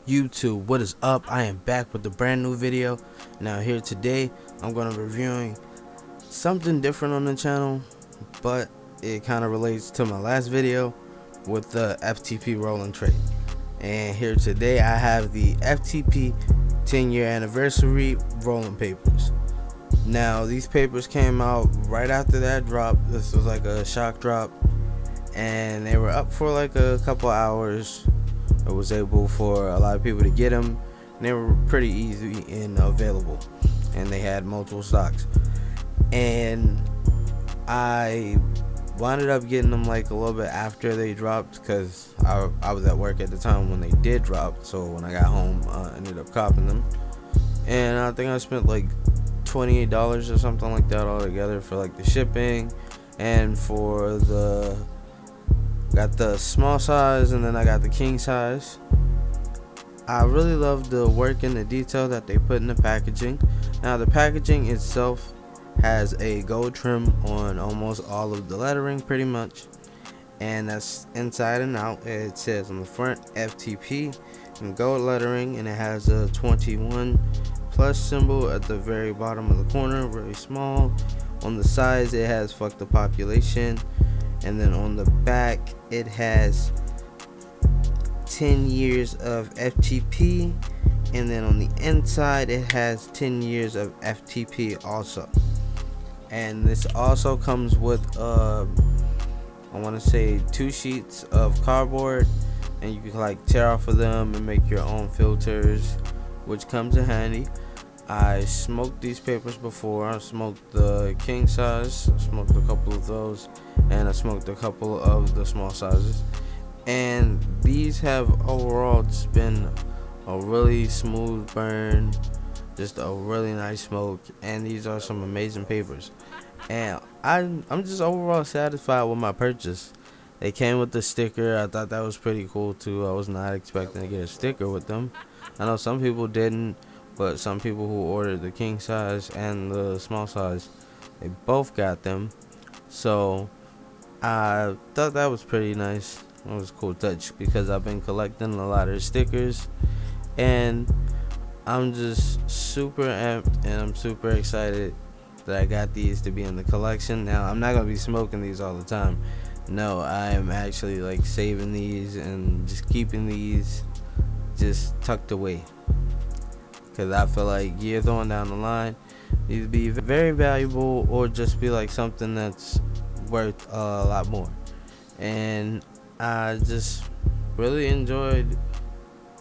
YouTube, what is up? I am back with a brand new video. Now here today I'm going to be reviewing something different on the channel, but it kind of relates to my last video with the FTP Rolling trade. And here today I have the FTP 10-year anniversary rolling papers. Now these papers came out right after that drop. This was like a shock drop, and they were up for like a couple hours. It was able for a lot of people to get them, and they were pretty easy and available, and they had multiple stocks. And I wound up getting them like a little bit after they dropped, because I was at work at the time when they did drop. So when I got home, I ended up copping them, and I think I spent like $28 or something like that altogether for like the shipping, and for the got the small size, and then I got the king size. I really love the work and the detail that they put in the packaging. Now the packaging itself has a gold trim on almost all of the lettering pretty much, and that's inside and out. It says on the front FTP in gold lettering, and it has a 21 plus symbol at the very bottom of the corner, really small. On the sides it has fuck the population, and then on the back it has 10 years of FTP, and then on the inside it has 10 years of FTP also. And this also comes with I want to say 2 sheets of cardboard, and you can like tear off of them and make your own filters, which comes in handy. I smoked these papers before. I smoked the king size, I smoked a couple of those, and I smoked a couple of the small sizes, and these have overall just been a really smooth burn, just a really nice smoke, and these are some amazing papers. And I'm just overall satisfied with my purchase. They came with the sticker. I thought that was pretty cool too. I was not expecting to get a sticker with them. I know some people didn't, but some people who ordered the king size and the small size, they both got them. So I thought that was pretty nice. It was a cool touch, because I've been collecting a lot of stickers, and I'm just super amped and I'm super excited that I got these to be in the collection. Now I'm not gonna be smoking these all the time. No, I am actually like saving these and just keeping these just tucked away, because I feel like years on down the line these be very valuable, or just be like something that's worth a lot more. And I just really enjoyed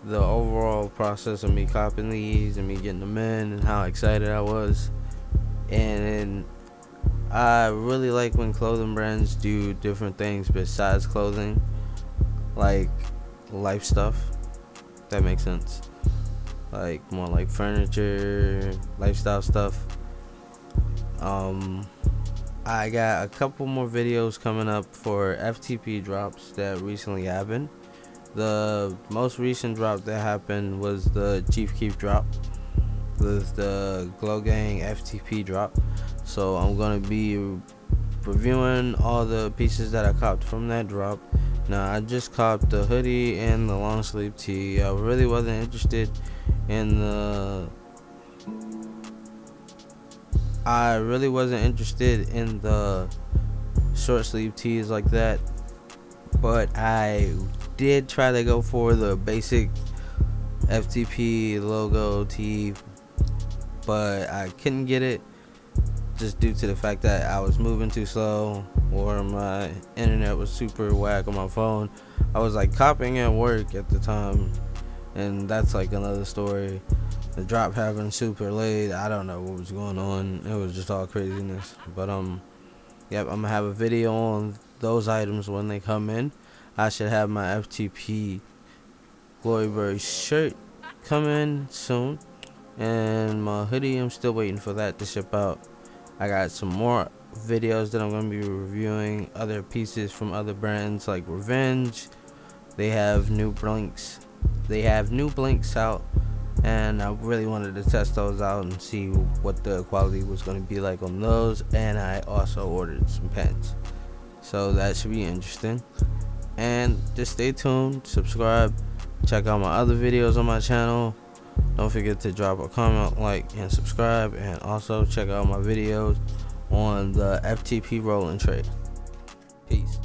the overall process of me copying these and me getting them in, and how excited I was. And I really like when clothing brands do different things besides clothing, like life stuff. If that makes sense. Like more like furniture, lifestyle stuff. I got a couple more videos coming up for FTP drops that recently happened. The most recent drop that happened was the Chief Keef drop. Was the Glow Gang FTP drop. So I'm gonna be reviewing all the pieces that I copped from that drop. Now I just copped the hoodie and the long sleeve tee. I really wasn't interested in the short sleeve tees like that, but I did try to go for the basic FTP logo tee, but I couldn't get it, just due to the fact that I was moving too slow, or my internet was super whack on my phone. I was like copying at work at the time, and that's like another story. The drop happened super late. I don't know what was going on. It was just all craziness. But yep, I'm gonna have a video on those items when they come in. I should have my FTP Gloryberry shirt come in soon, and my hoodie, I'm still waiting for that to ship out. I got some more videos that I'm gonna be reviewing, other pieces from other brands like Revenge. They have new blinks. They have new blinks out, and I really wanted to test those out and see what the quality was going to be like on those. And I also ordered some pens, so that should be interesting. And just stay tuned, subscribe, Check out my other videos on my channel. Don't forget to drop a comment, like, and subscribe, and also check out my videos on the FTP Rolling trade. Peace.